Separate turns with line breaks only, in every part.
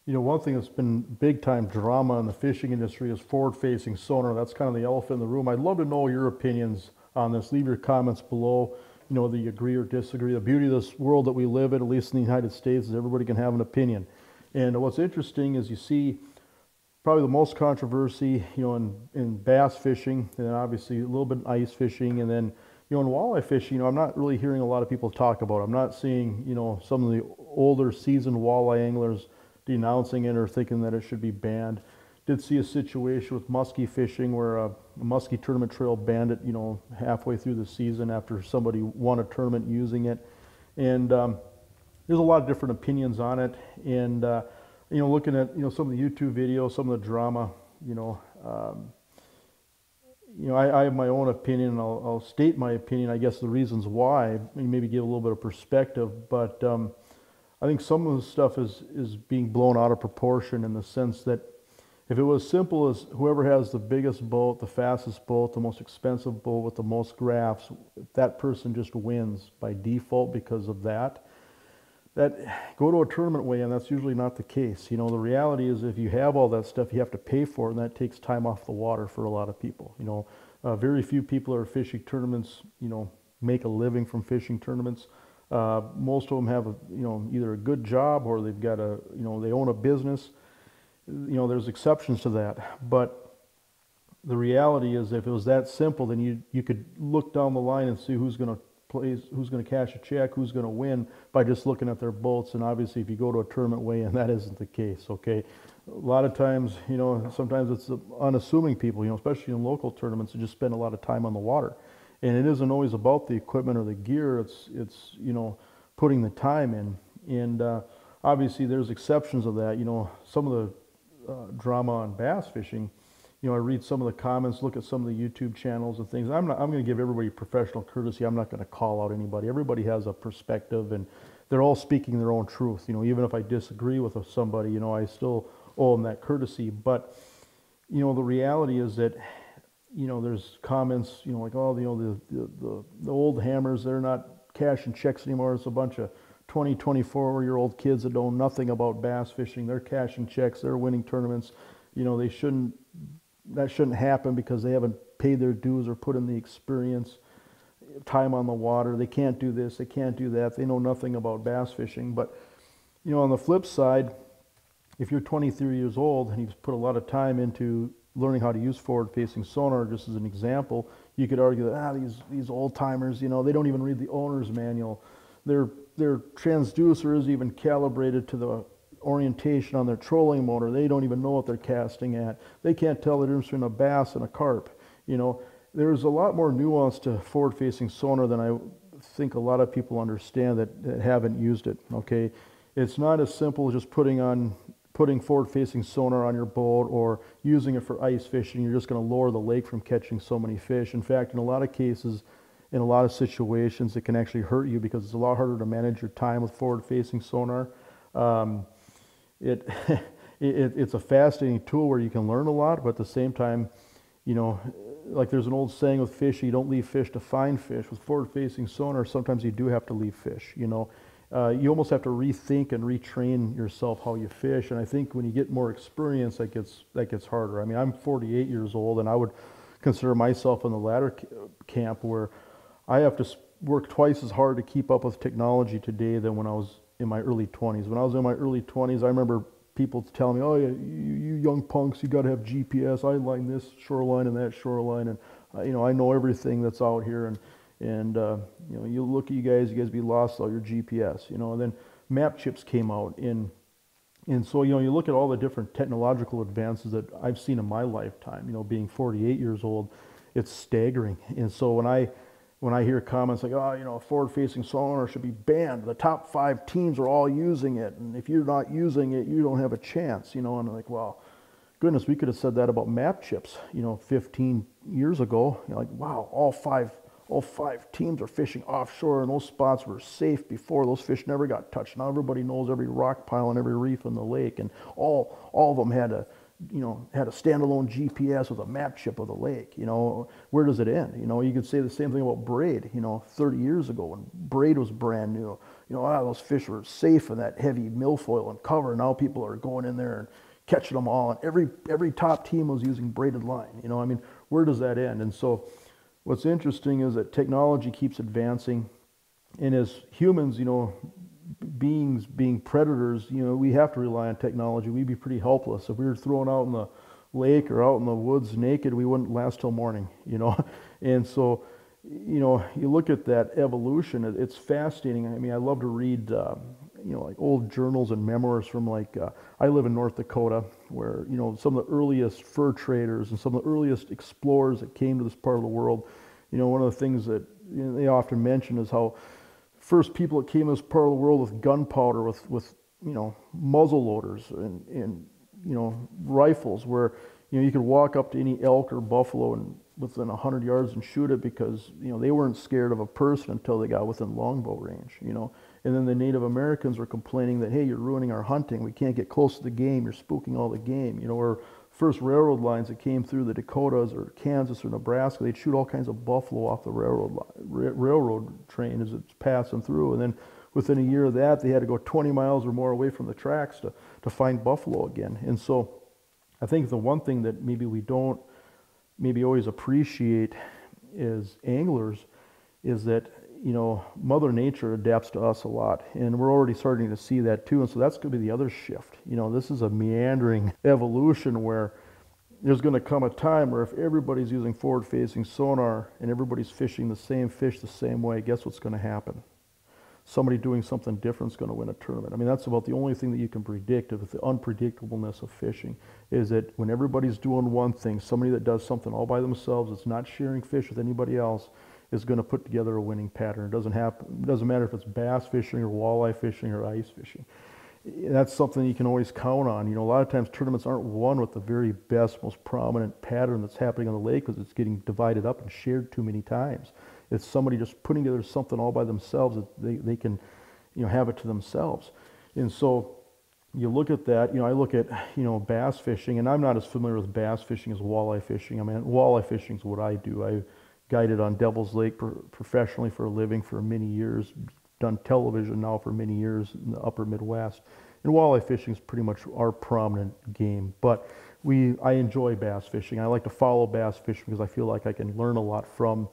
You know, one thing that's been big time drama in the fishing industry is forward facing sonar. That's kind of the elephant in the room. I'd love to know your opinions on this. Leave your comments below. You know, whether you agree or disagree. The beauty of this world that we live in, at least in the United States, is everybody can have an opinion. And what's interesting is you see probably the most controversy, you know, in bass fishing, and then obviously a little bit in ice fishing, and then, you know, in walleye fishing, you know, I'm not really hearing a lot of people talk about it. I'm not seeing, you know, some of the older seasoned walleye anglers denouncing it or thinking that it should be banned. Did see a situation with muskie fishing where a muskie tournament trail banned it, you know, halfway through the season after somebody won a tournament using it. And there's a lot of different opinions on it. And, you know, looking at, you know, some of the YouTube videos, some of the drama, you know, I have my own opinion, and I'll state my opinion, I guess the reasons why, maybe give a little bit of perspective, but I think some of the stuff is being blown out of proportion in the sense that if it was simple as whoever has the biggest boat, the fastest boat, the most expensive boat with the most graphs, that person just wins by default because of that. That go to a tournament weigh-in, that's usually not the case. You know, the reality is if you have all that stuff, you have to pay for it, and that takes time off the water for a lot of people. You know, very few people are fishing tournaments, you know, make a living from fishing tournaments. Most of them have, you know, either a good job or they've got a, you know, they own a business. You know, there's exceptions to that. But the reality is if it was that simple, then you could look down the line and see who's going to play, who's going to cash a check, who's going to win by just looking at their boats. And obviously if you go to a tournament weigh-in, that isn't the case, okay? A lot of times, you know, sometimes it's the unassuming people, you know, especially in local tournaments, that just spend a lot of time on the water. And it isn't always about the equipment or the gear. It's you know, putting the time in. And obviously there's exceptions of that. You know, some of the drama on bass fishing, you know, I read some of the comments, look at some of the YouTube channels and things. I'm going to give everybody professional courtesy. I'm not going to call out anybody. Everybody has a perspective, and they're all speaking their own truth. You know, even if I disagree with somebody, you know, I still owe them that courtesy. But, you know, the reality is that, you know, there's comments, you know, like, oh, you know, the old hammers, they're not cashing checks anymore. It's a bunch of 20, 24-year-old kids that know nothing about bass fishing. They're cashing checks. They're winning tournaments. You know, that shouldn't happen because they haven't paid their dues or put in the experience, time on the water. They can't do this. They can't do that. They know nothing about bass fishing. But, you know, on the flip side, if you're 23 years old and you've put a lot of time into learning how to use forward-facing sonar, just as an example, you could argue that these old-timers, you know, they don't even read the owner's manual. Their transducer isn't even calibrated to the orientation on their trolling motor. They don't even know what they're casting at. They can't tell the difference between a bass and a carp. You know, there's a lot more nuance to forward-facing sonar than I think a lot of people understand that haven't used it. Okay, it's not as simple as just putting forward-facing sonar on your boat or using it for ice fishing. You're just going to lower the lake from catching so many fish. In fact, in a lot of cases, in a lot of situations, it can actually hurt you because it's a lot harder to manage your time with forward-facing sonar. It's a fascinating tool where you can learn a lot, but at the same time, you know, like there's an old saying with fish, you don't leave fish to find fish. With forward-facing sonar, sometimes you do have to leave fish, you know. You almost have to rethink and retrain yourself how you fish, and I think when you get more experience, that gets harder. I mean, I'm 48 years old, and I would consider myself in the latter camp where I have to work twice as hard to keep up with technology today than when I was in my early 20s. When I was in my early 20s, I remember people telling me, oh, yeah, you young punks, you got to have GPS. I line this shoreline and that shoreline, and you know, I know everything that's out here, and you know, you look at you guys be lost without your GPS, you know. And then map chips came out, and so, you know, you look at all the different technological advances that I've seen in my lifetime, you know, being 48 years old, it's staggering. And so when I hear comments like, oh, you know, forward-facing sonar should be banned, the top 5 teams are all using it, and if you're not using it, you don't have a chance, you know. And I'm like, well, goodness, we could have said that about map chips, you know, 15 years ago. You're like, wow, all five teams are fishing offshore, and those spots were safe before. Those fish never got touched. Now everybody knows every rock pile and every reef in the lake, and all of them had a standalone GPS with a map chip of the lake. You know, where does it end? You know, you could say the same thing about braid. You know, 30 years ago when braid was brand new, those fish were safe in that heavy milfoil and cover. Now people are going in there and catching them all, and every top team was using braided line. I mean, where does that end? And so what's interesting is that technology keeps advancing, and as humans, beings being predators, we have to rely on technology. We'd be pretty helpless if we were thrown out in the lake or out in the woods naked. We wouldn't last till morning. And so you look at that evolution. It's fascinating. I mean, I love to read like old journals and memoirs from I live in North Dakota, where some of the earliest fur traders and some of the earliest explorers that came to this part of the world. One of the things that they often mention is how first people that came to this part of the world with gunpowder, with muzzle loaders and rifles, where you could walk up to any elk or buffalo and within 100 yards and shoot it, because they weren't scared of a person until they got within longbow range. And then the Native Americans were complaining that, hey, you're ruining our hunting. We can't get close to the game. You're spooking all the game. Or first railroad lines that came through the Dakotas or Kansas or Nebraska, they'd shoot all kinds of buffalo off the railroad train as it's passing through. And then within a year of that, they had to go 20 miles or more away from the tracks to find buffalo again. And so I think the one thing that maybe we don't always appreciate as anglers is that Mother Nature adapts to us a lot, and we're already starting to see that too. And so that's going to be the other shift. This is a meandering evolution where there's going to come a time where if everybody's using forward-facing sonar and everybody's fishing the same fish the same way, guess what's going to happen? Somebody doing something different is going to win a tournament. I mean, that's about the only thing that you can predict of the unpredictableness of fishing, is that when everybody's doing one thing, somebody that does something all by themselves, that's not sharing fish with anybody else, is going to put together a winning pattern. It doesn't matter if it's bass fishing or walleye fishing or ice fishing. That's something you can always count on. A lot of times tournaments aren't won with the very best, most prominent pattern that's happening on the lake, because it's getting divided up and shared too many times. It's somebody just putting together something all by themselves that they can, have it to themselves. And so you look at that, I look at, bass fishing, and I'm not as familiar with bass fishing as walleye fishing. I mean, walleye fishing is what I do. I guided on Devil's Lake professionally for a living for many years, done television now for many years in the upper Midwest. And walleye fishing is pretty much our prominent game. But I enjoy bass fishing. I like to follow bass fishing because I feel like I can learn a lot from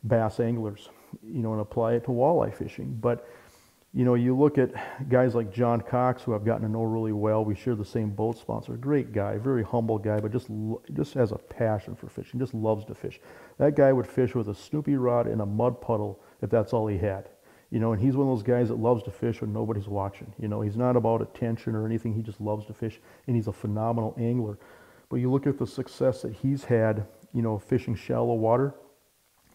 bass anglers, and apply it to walleye fishing. But, you look at guys like John Cox, who I've gotten to know really well. We share the same boat sponsor. Great guy, very humble guy, but just has a passion for fishing, just loves to fish. That guy would fish with a Snoopy rod in a mud puddle if that's all he had. And he's one of those guys that loves to fish when nobody's watching. He's not about attention or anything. He just loves to fish, and he's a phenomenal angler. But you look at the success that he's had, fishing shallow water.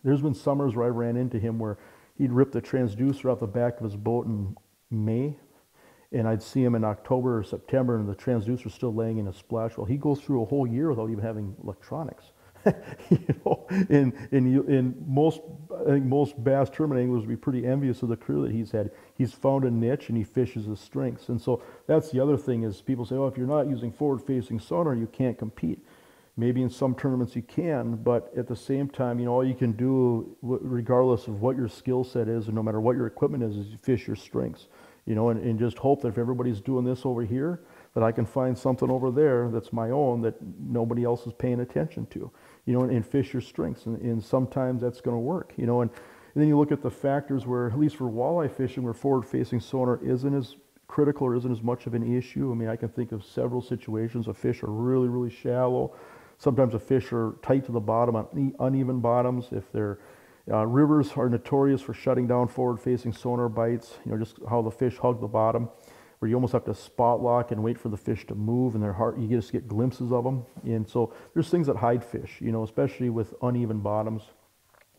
There's been summers where I ran into him where he'd rip the transducer off the back of his boat in May, and I'd see him in October or September, and the transducer's still laying in a splash well. He goes through a whole year without even having electronics. And most, I think most bass tournament anglers would be pretty envious of the career that he's had. He's found a niche and he fishes his strengths. And so that's the other thing, is people say, oh, if you're not using forward-facing sonar, you can't compete. Maybe in some tournaments you can, but at the same time, all you can do, regardless of what your skill set is, and no matter what your equipment is you fish your strengths, and just hope that if everybody's doing this over here, that I can find something over there that's my own that nobody else is paying attention to, and fish your strengths. And sometimes that's going to work, and then you look at the factors where, at least for walleye fishing, where forward-facing sonar isn't as critical or isn't as much of an issue. I mean, I can think of several situations where fish are really, really shallow. Sometimes the fish are tight to the bottom on uneven bottoms. If they're rivers are notorious for shutting down forward-facing sonar bites. Just how the fish hug the bottom, where you almost have to spot lock and wait for the fish to move, and you just get glimpses of them. And so there's things that hide fish, especially with uneven bottoms.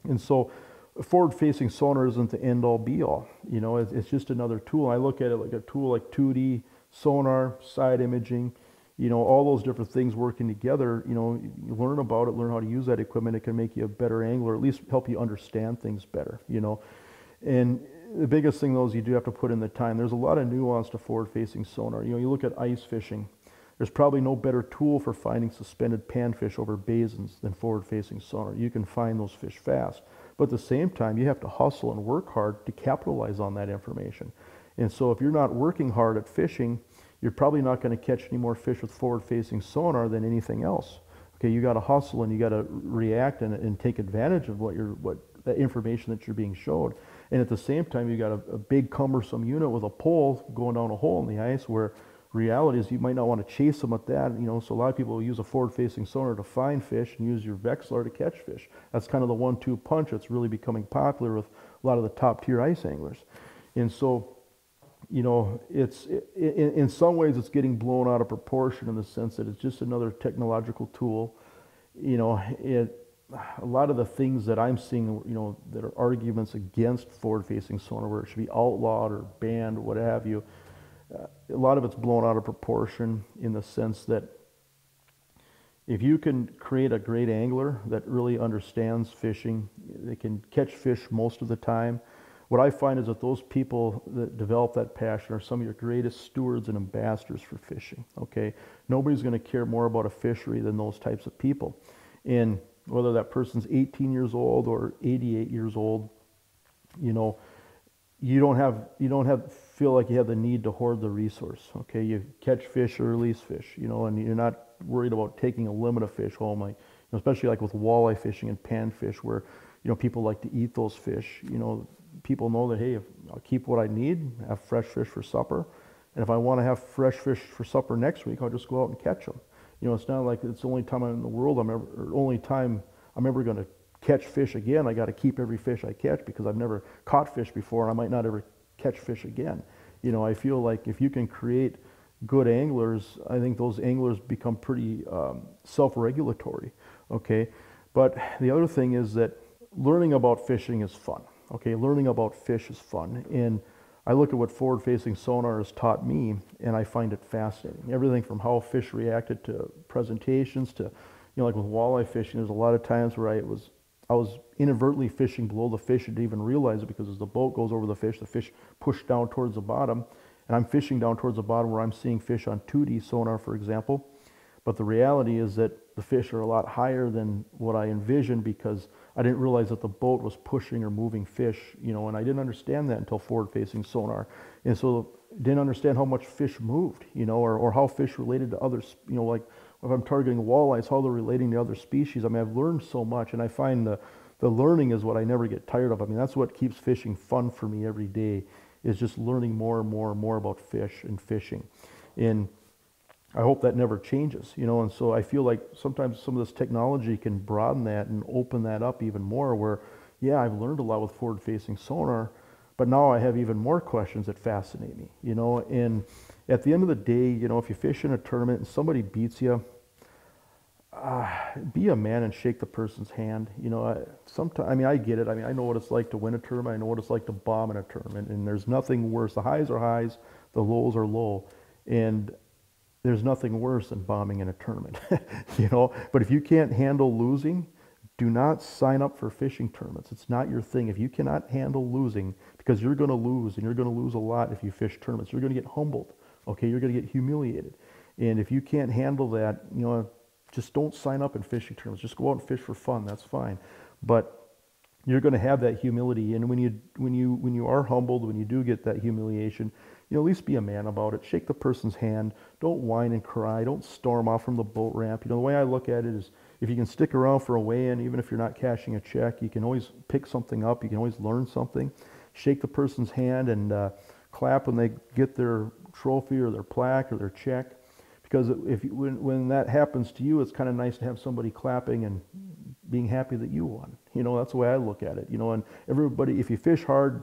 And so forward-facing sonar isn't the end-all, be-all. It's just another tool. I look at it like a tool like 2D sonar, side imaging. All those different things working together, you learn about it, learn how to use that equipment. It can make you a better angler, at least help you understand things better, And the biggest thing, though, is you do have to put in the time. There's a lot of nuance to forward-facing sonar. You look at ice fishing. There's probably no better tool for finding suspended panfish over basins than forward-facing sonar. You can find those fish fast. But at the same time, you have to hustle and work hard to capitalize on that information. And so if you're not working hard at fishing, you're probably not going to catch any more fish with forward-facing sonar than anything else. Okay, you got to hustle and you got to react and take advantage of what that information that you're being showed. And at the same time, you got a big cumbersome unit with a pole going down a hole in the ice, where reality is you might not want to chase them with that. So a lot of people will use a forward-facing sonar to find fish and use your Vexlar to catch fish. That's kind of the 1-2 punch that's really becoming popular with a lot of the top-tier ice anglers. And so, in some ways it's getting blown out of proportion in the sense that it's just another technological tool. A lot of the things that I'm seeing, that are arguments against forward-facing sonar, where it should be outlawed or banned, what have you, a lot of it's blown out of proportion in the sense that if you can create a great angler that really understands fishing, they can catch fish most of the time. What I find is that those people that develop that passion are some of your greatest stewards and ambassadors for fishing, okay? Nobody's going to care more about a fishery than those types of people. And whether that person's 18 years old or 88 years old, you don't feel like you have the need to hoard the resource, okay? You catch fish or release fish, and you're not worried about taking a limit of fish home, like, especially like with walleye fishing and panfish, where, people like to eat those fish. People know that, hey, if I'll keep what I need, have fresh fish for supper, and if I want to have fresh fish for supper next week, I'll just go out and catch them. It's not like it's the only time in the world only time I'm ever going to catch fish again. I got to keep every fish I catch because I've never caught fish before, and I might not ever catch fish again. I feel like if you can create good anglers, I think those anglers become pretty self-regulatory, okay? But the other thing is that learning about fishing is fun, okay? Learning about fish is fun. And I look at what forward-facing sonar has taught me, and I find it fascinating. Everything from how fish reacted to presentations to, like with walleye fishing, there's a lot of times where I was inadvertently fishing below the fish and didn't even realize it, because as the boat goes over the fish push down towards the bottom, and I'm fishing down towards the bottom where I'm seeing fish on 2D sonar, for example. But the reality is that the fish are a lot higher than what I envisioned, because I didn't realize that the boat was pushing or moving fish, and I didn't understand that until forward-facing sonar. And so didn't understand how much fish moved, or how fish related to others, like if I'm targeting walleyes, how they're relating to other species. I mean, I've learned so much, and I find the learning is what I never get tired of. I mean, that's what keeps fishing fun for me every day, is just learning more and more and more about fish and fishing. And I hope that never changes, and so I feel like sometimes some of this technology can broaden that and open that up even more, where, yeah, I've learned a lot with forward-facing sonar, but now I have even more questions that fascinate me, and at the end of the day, if you fish in a tournament and somebody beats you, be a man and shake the person's hand. Sometimes, I mean, I get it. I mean, I know what it's like to win a tournament. I know what it's like to bomb in a tournament, and there's nothing worse. The highs are highs, the lows are low, and there's nothing worse than bombing in a tournament, But if you can't handle losing, do not sign up for fishing tournaments. It's not your thing. If you cannot handle losing, because you're going to lose, and you're going to lose a lot if you fish tournaments. You're going to get humbled, okay? You're going to get humiliated. And if you can't handle that, just don't sign up in fishing tournaments. Just go out and fish for fun. That's fine. But you're going to have that humility, and when you are humbled, when you do get that humiliation, at least be a man about it. Shake the person's hand. Don't whine and cry. Don't storm off from the boat ramp. The way I look at it is, if you can stick around for a weigh-in, even if you're not cashing a check, you can always pick something up. You can always learn something. Shake the person's hand and clap when they get their trophy or their plaque or their check. Because when that happens to you, it's kind of nice to have somebody clapping and being happy that you won. That's the way I look at it. And everybody, if you fish hard,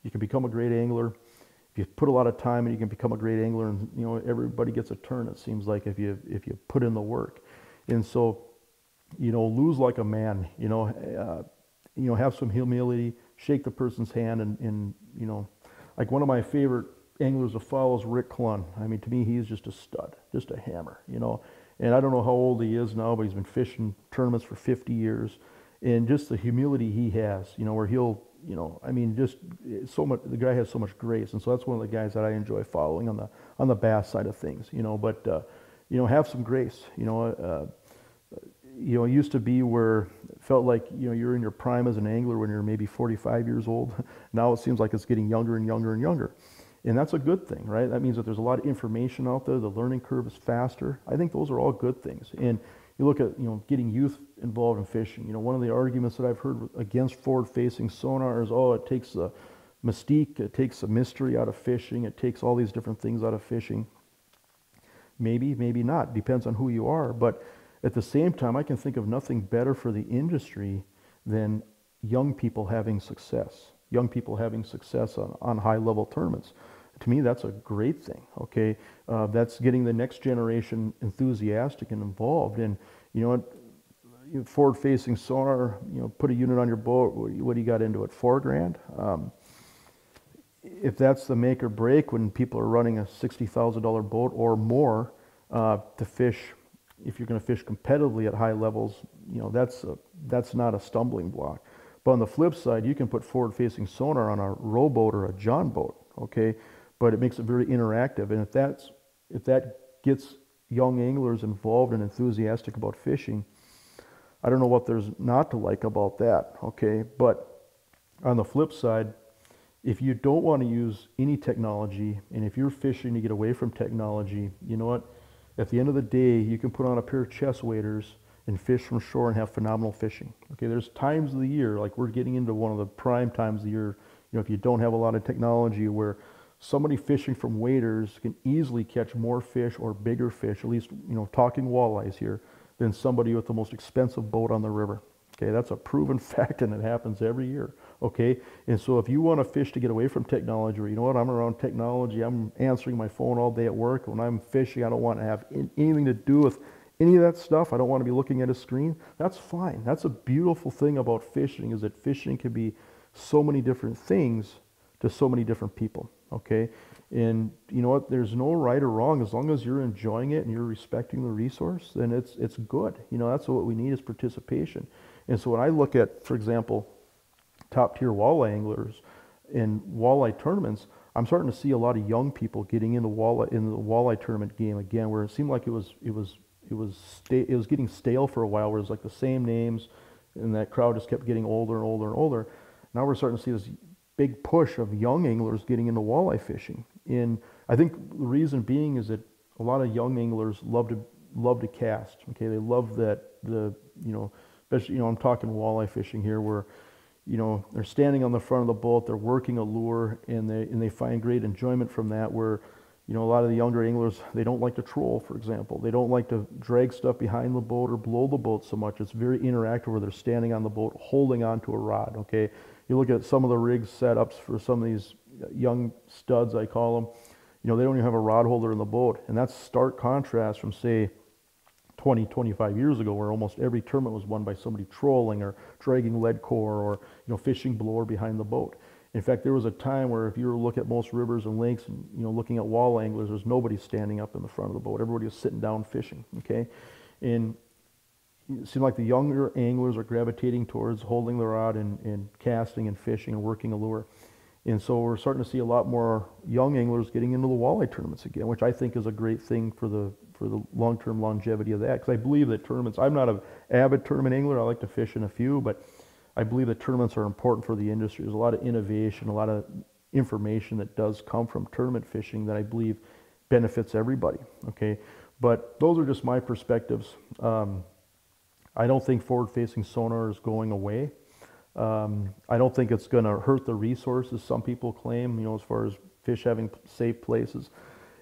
you can become a great angler. If you put a lot of time in, you can become a great angler, and everybody gets a turn. It seems like if you put in the work, and so lose like a man. Have some humility, shake the person's hand, and like one of my favorite anglers to follow is Rick Clunn. I mean, to me, he's just a stud, just a hammer. And I don't know how old he is now, but he's been fishing tournaments for 50 years, and just the humility he has. Where he'll I mean, just so much. The guy has so much grace, and so that's one of the guys that I enjoy following on the bass side of things. But have some grace. It used to be where it felt like you're in your prime as an angler when you're maybe 45 years old. Now it seems like it's getting younger and younger and younger, And that's a good thing, right? That means that there's a lot of information out there. The learning curve is faster. I think those are all good things. And you look at, getting youth involved in fishing. One of the arguments that I've heard against forward-facing sonar is, oh, it takes the mystique, it takes the mystery out of fishing, it takes all these different things out of fishing. Maybe, maybe not. Depends on who you are. But at the same time, I can think of nothing better for the industry than young people having success. Young people having success on high-level tournaments. To me, that's a great thing, okay? That's getting the next generation enthusiastic and involved. And, forward-facing sonar, put a unit on your boat, what do you got into it, $4,000? If that's the make or break when people are running a $60,000 boat or more to fish, if you're going to fish competitively at high levels, that's not a stumbling block. But on the flip side, you can put forward-facing sonar on a rowboat or a john boat, okay? But it makes it very interactive, and if that gets young anglers involved and enthusiastic about fishing, I don't know what there's not to like about that, okay? But on the flip side, if you don't want to use any technology, and if you're fishing to get away from technology, you know what? At the end of the day, you can put on a pair of chest waders and fish from shore and have phenomenal fishing. Okay, there's times of the year, like we're getting into one of the prime times of the year, if you don't have a lot of technology, where somebody fishing from waders can easily catch more fish or bigger fish, at least, talking walleyes here, than somebody with the most expensive boat on the river. Okay, that's a proven fact, and it happens every year. Okay, and so if you want to fish to get away from technology, or I'm around technology, I'm answering my phone all day at work. When I'm fishing, I don't want to have anything to do with any of that stuff. I don't want to be looking at a screen. That's fine. That's a beautiful thing about fishing, is that fishing can be so many different things to so many different people. Okay, and you know what? There's no right or wrong. As long as you're enjoying it and you're respecting the resource, then it's good. That's what we need, is participation. And so when I look at, for example, top tier walleye anglers in walleye tournaments, I'm starting to see a lot of young people getting into the walleye tournament game again, where it seemed like it was getting stale for a while, where it was like the same names, and that crowd just kept getting older and older and older. Now we're starting to see this big push of young anglers getting into walleye fishing. And I think the reason being is that a lot of young anglers love to cast. Okay, they love that, especially, I'm talking walleye fishing here, where they're standing on the front of the boat, they're working a lure, and they find great enjoyment from that, where a lot of the younger anglers, they don't like to troll, for example. They don't like to drag stuff behind the boat or blow the boat so much. It's very interactive, where they're standing on the boat holding onto a rod. Okay, you look at some of the rig setups for some of these young studs, I call them, they don't even have a rod holder in the boat. And that's stark contrast from, say, 20, 25 years ago, where almost every tournament was won by somebody trolling or dragging lead core or fishing blower behind the boat. In fact, there was a time where if you were to look at most rivers and lakes and looking at walleye anglers, there's nobody standing up in the front of the boat. Everybody was sitting down fishing. Okay, and it seemed like the younger anglers are gravitating towards holding the rod and casting and fishing and working a lure. And so we're starting to see a lot more young anglers getting into the walleye tournaments again, which I think is a great thing for the long-term longevity of that. Because I believe that tournaments, I'm not an avid tournament angler, I like to fish in a few, but I believe that tournaments are important for the industry. There's a lot of innovation, a lot of information that does come from tournament fishing that I believe benefits everybody. Okay, but those are just my perspectives. I don't think forward-facing sonar is going away. I don't think it's going to hurt the resources some people claim, as far as fish having safe places.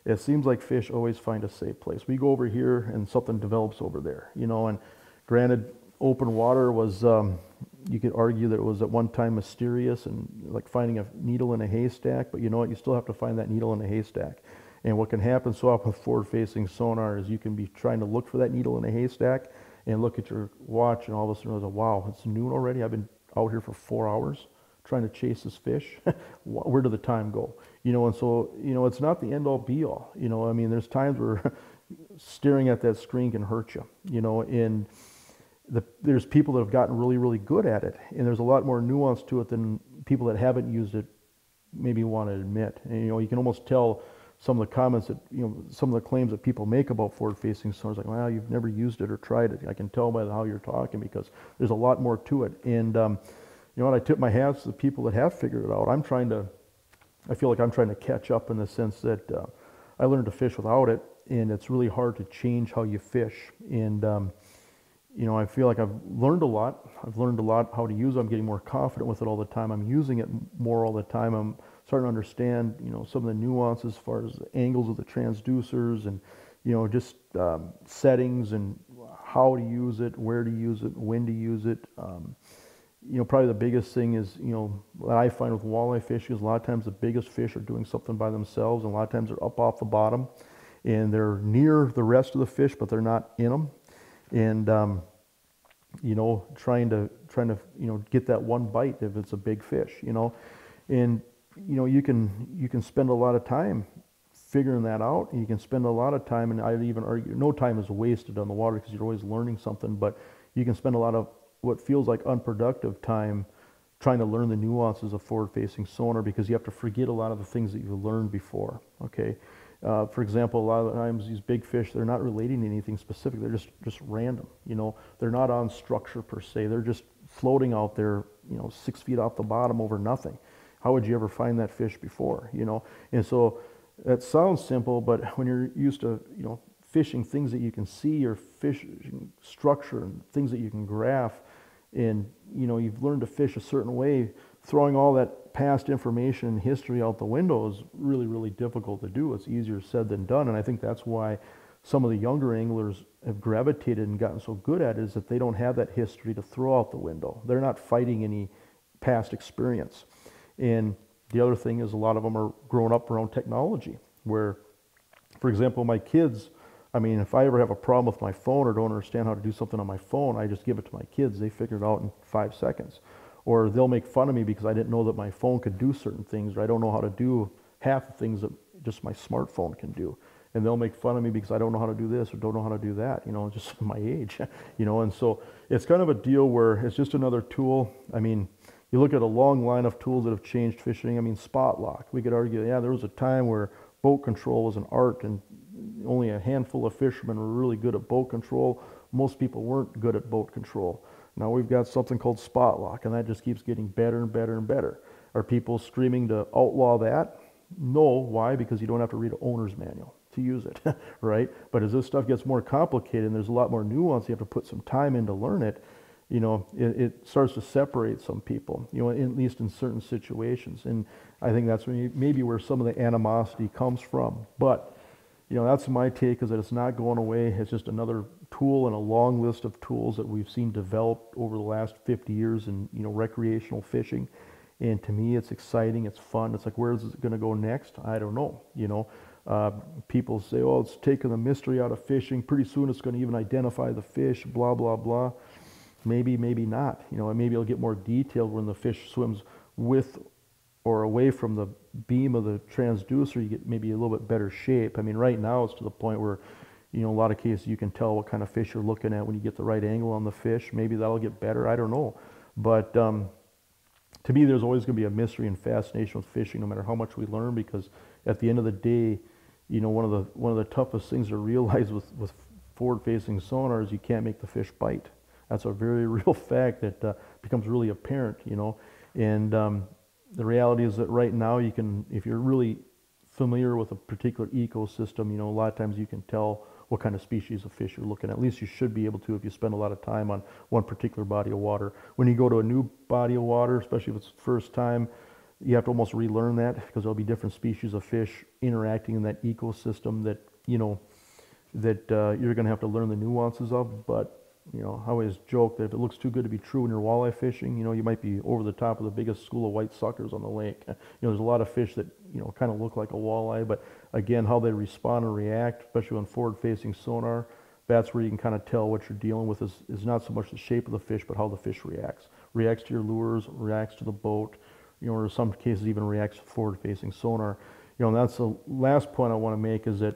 It seems like fish always find a safe place. We go over here and something develops over there, and granted, open water was, you could argue that it was at one time mysterious and like finding a needle in a haystack, but you know what, you still have to find that needle in a haystack. And what can happen so often with forward-facing sonar is you can be trying to look for that needle in a haystack and look at your watch, and all of a sudden realize, wow, it's noon already. I've been out here for 4 hours trying to chase this fish. Where did the time go? And so, it's not the end all be all. There's times where staring at that screen can hurt you, and there's people that have gotten really, really good at it. And there's a lot more nuance to it than people that haven't used it maybe want to admit. And, you can almost tell some of the comments that, some of the claims that people make about forward-facing sonar, like, well, you've never used it or tried it. I can tell by how you're talking, because there's a lot more to it. And, I tip my hats to the people that have figured it out. I'm trying to I feel like I'm trying to catch up in the sense that I learned to fish without it, and it's really hard to change how you fish. And you know, I feel like I've learned a lot. I've learned a lot how to use it. I'm getting more confident with it all the time. I'm using it more all the time. I'm starting to understand, you know, some of the nuances as far as the angles of the transducers and, you know, just settings and how to use it, where to use it, when to use it. You know, probably the biggest thing is, you know, what I find with walleye fishing is a lot of times the biggest fish are doing something by themselves, and a lot of times they're up off the bottom, and they're near the rest of the fish, but they're not in them. And you know, trying to you know, get that one bite if it's a big fish, you know. And you know, you can spend a lot of time figuring that out. You can spend a lot of time, and I'd even argue no time is wasted on the water because you're always learning something, but you can spend a lot of what feels like unproductive time trying to learn the nuances of forward-facing sonar, because you have to forget a lot of the things that you learned before. Okay, for example, a lot of the times these big fish, they're not relating to anything specific. They're just random. You know, they're not on structure per se. They're just floating out there, you know, 6 feet off the bottom over nothing. How would you ever find that fish before? You know, and so that sounds simple, but when you're used to, you know, fishing things that you can see, or fishing structure and things that you can graph, and you know, you've learned to fish a certain way, throwing all that past information and history out the window is really, really difficult to do. It's easier said than done, and I think that's why some of the younger anglers have gravitated and gotten so good at it, is that they don't have that history to throw out the window. They're not fighting any past experience. And the other thing is, a lot of them are growing up around technology, where, for example, my kids, I mean, if I ever have a problem with my phone or don't understand how to do something on my phone, I just give it to my kids. They figure it out in 5 seconds. Or they'll make fun of me because I didn't know that my phone could do certain things, or I don't know how to do half the things that just my smartphone can do. And they'll make fun of me because I don't know how to do this or don't know how to do that, you know, just my age, you know. And so it's kind of a deal where it's just another tool. I mean, you look at a long line of tools that have changed fishing. I mean, spot lock. We could argue, yeah, there was a time where boat control was an art, and only a handful of fishermen were really good at boat control. Most people weren't good at boat control. Now we've got something called spot lock, and that just keeps getting better and better and better. Are people screaming to outlaw that? No. Why? Because you don't have to read an owner's manual to use it, right? But as this stuff gets more complicated and there's a lot more nuance, you have to put some time in to learn it, you know, it starts to separate some people, you know, at least in certain situations. And I think that's maybe where some of the animosity comes from. But you know, that's my take, is that it's not going away. It's just another tool in a long list of tools that we've seen developed over the last 50 years in, you know, recreational fishing. And to me, it's exciting, it's fun. It's like, where is it going to go next? I don't know, you know. People say, oh, it's taking the mystery out of fishing. Pretty soon it's going to even identify the fish, blah, blah, blah. Maybe, maybe not. You know, and maybe it'll get more detailed when the fish swims with or away from the beam of the transducer. You get maybe a little bit better shape. I mean, right now it's to the point where, you know, a lot of cases you can tell what kind of fish you're looking at when you get the right angle on the fish. Maybe that'll get better. I don't know. But to me, there's always going to be a mystery and fascination with fishing, no matter how much we learn, because at the end of the day, you know, one of the toughest things to realize with forward-facing sonar is you can't make the fish bite. That's a very real fact that becomes really apparent, you know. And the reality is that right now you can, if you're really familiar with a particular ecosystem, you know, a lot of times you can tell what kind of species of fish you're looking at. At least you should be able to if you spend a lot of time on one particular body of water. When you go to a new body of water, especially if it's the first time, you have to almost relearn that, because there'll be different species of fish interacting in that ecosystem that, you know, that you're going to have to learn the nuances of. But you know, I always joke that if it looks too good to be true when you're walleye fishing, you know, you might be over the top of the biggest school of white suckers on the lake. You know, there's a lot of fish that, you know, kind of look like a walleye, but again, how they respond and react, especially on forward-facing sonar, that's where you can kind of tell what you're dealing with is not so much the shape of the fish, but how the fish reacts. Reacts to your lures, reacts to the boat, you know, or in some cases even reacts to forward-facing sonar. You know, and that's the last point I want to make, is that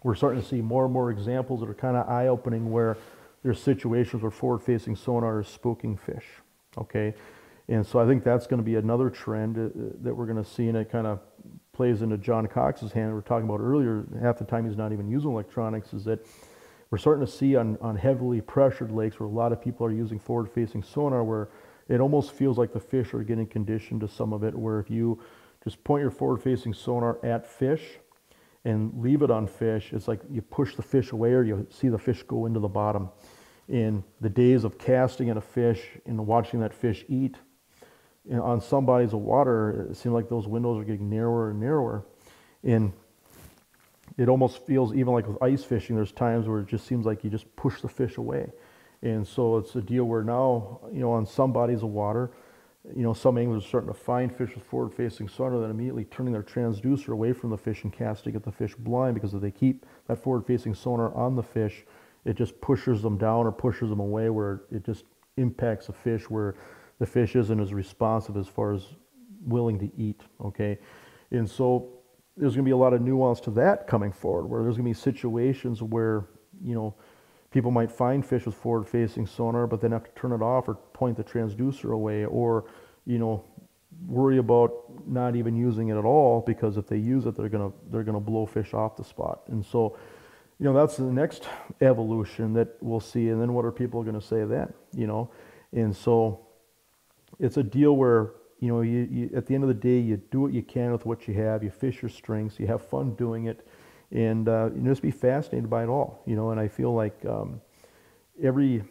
we're starting to see more and more examples that are kind of eye-opening, where there's situations where forward-facing sonar is spooking fish, okay? And so I think that's going to be another trend that we're going to see, and it kind of plays into John Cox's hand. We were talking about earlier, half the time he's not even using electronics, is that we're starting to see on heavily pressured lakes where a lot of people are using forward-facing sonar, where it almost feels like the fish are getting conditioned to some of it, where if you just point your forward-facing sonar at fish and leave it on fish. It's like you push the fish away or you see the fish go into the bottom. In the days of casting at a fish and watching that fish eat, on some bodies of water, it seems like those windows are getting narrower and narrower. And it almost feels, even like with ice fishing, there's times where it just seems like you just push the fish away. And so it's a deal where now, on some bodies of water, some anglers are starting to find fish with forward-facing sonar, then immediately turning their transducer away from the fish and casting at the fish blind, because if they keep that forward-facing sonar on the fish, it just pushes them down or pushes them away, where it just impacts the fish, where the fish isn't as responsive as far as willing to eat, okay? And so there's going to be a lot of nuance to that coming forward, where there's going to be situations where, people might find fish with forward-facing sonar, but then have to turn it off or point the transducer away, or, worry about not even using it at all, because if they use it, they're gonna blow fish off the spot. And so, that's the next evolution that we'll see. And then what are people going to say then? And so it's a deal where, you at the end of the day, you do what you can with what you have. You fish your strengths. You have fun doing it, and you just be fascinated by it all. And I feel like every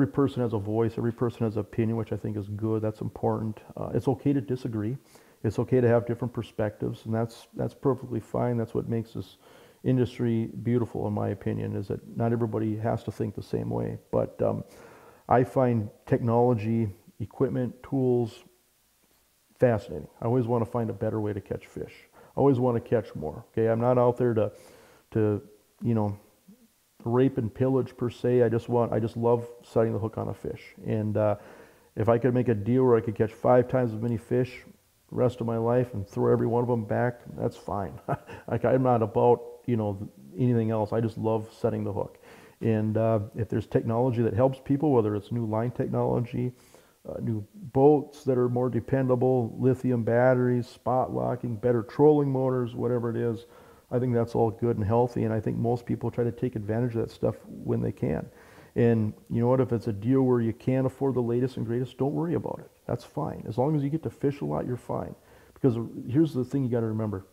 person has a voice. Every person has an opinion, which I think is good. That's important. It's okay to disagree. It's okay to have different perspectives, and that's perfectly fine. That's what makes this industry beautiful, in my opinion, is that not everybody has to think the same way. But I find technology, equipment, tools fascinating. I always want to find a better way to catch fish. I always want to catch more. Okay, I'm not out there to rape and pillage per se. I just love setting the hook on a fish. And if I could make a deal where I could catch 5 times as many fish the rest of my life and throw every one of them back, that's fine. Like, I'm not about anything else. I just love setting the hook. And if there's technology that helps people, whether it's new line technology, new boats that are more dependable, lithium batteries, spot locking, better trolling motors, whatever it is, I think that's all good and healthy. And I think most people try to take advantage of that stuff when they can. And you know what? If it's a deal where you can't afford the latest and greatest, don't worry about it. That's fine. As long as you get to fish a lot, you're fine. Because here's the thing you got to remember.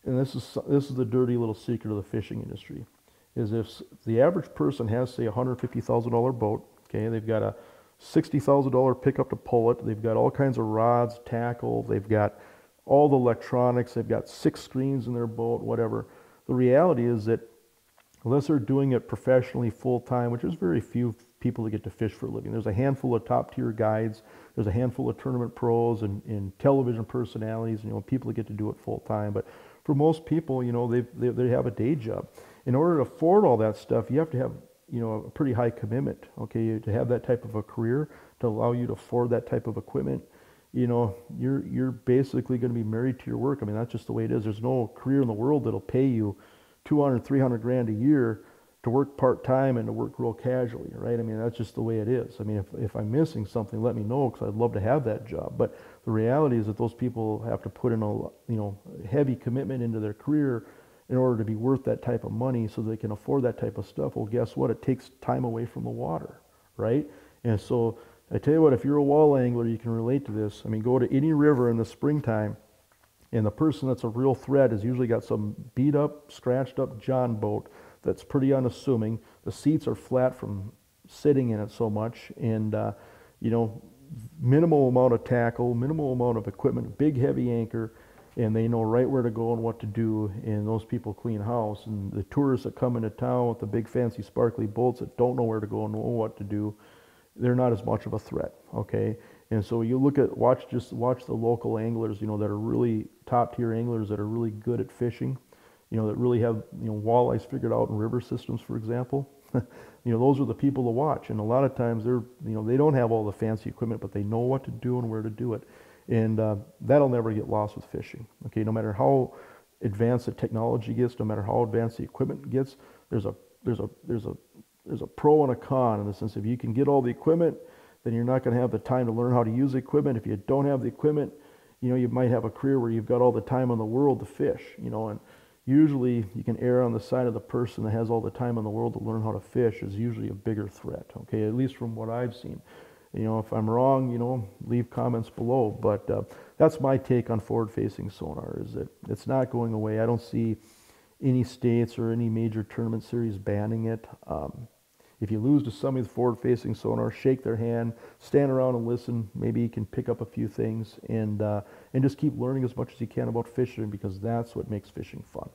And this is the dirty little secret of the fishing industry, is if the average person has, say, a $150,000 boat, okay, they've got a $60,000 pickup to pull it, they've got all kinds of rods, tackle, they've got all the electronics, they've got 6 screens in their boat, whatever. The reality is that unless they're doing it professionally full-time, which is very few people that get to fish for a living. There's a handful of top-tier guides, there's a handful of tournament pros and television personalities, people that get to do it full-time. But for most people, they have a day job. In order to afford all that stuff, you have to have, a pretty high commitment, okay, to have that type of a career, to allow you to afford that type of equipment. You're basically going to be married to your work. I mean, that's just the way it is. There's no career in the world that'll pay you 200, 300 grand a year to work part-time and to work real casually, right? I mean, that's just the way it is. I mean, if I'm missing something, let me know, because I'd love to have that job. But the reality is that those people have to put in a heavy commitment into their career in order to be worth that type of money, so they can afford that type of stuff. Well, guess what? It takes time away from the water, right? And so I tell you what, if you're a wall angler, you can relate to this. I mean, go to any river in the springtime, and the person that's a real threat has usually got some beat up, scratched up John boat that's pretty unassuming. The seats are flat from sitting in it so much, and minimal amount of tackle, minimal amount of equipment, big heavy anchor, and they know right where to go and what to do. And those people clean house. And the tourists that come into town with the big fancy sparkly boats that don't know where to go and know what to do, they're not as much of a threat, okay? And so you watch the local anglers, that are really top tier anglers, that are really good at fishing, that really have, walleyes figured out in river systems, for example. Those are the people to watch. And a lot of times they don't have all the fancy equipment, but they know what to do and where to do it. And that'll never get lost with fishing, okay? No matter how advanced the technology gets, no matter how advanced the equipment gets, there's a pro and a con, in the sense, if you can get all the equipment, then you're not going to have the time to learn how to use the equipment. If you don't have the equipment, you might have a career where you've got all the time in the world to fish, and usually you can err on the side of the person that has all the time in the world to learn how to fish is usually a bigger threat, okay, at least from what I've seen. If I'm wrong, leave comments below. But that's my take on forward-facing sonar, is that it's not going away. I don't see any states or any major tournament series banning it. If you lose to somebody with forward-facing sonar, shake their hand, stand around and listen. Maybe you can pick up a few things and just keep learning as much as you can about fishing, because that's what makes fishing fun.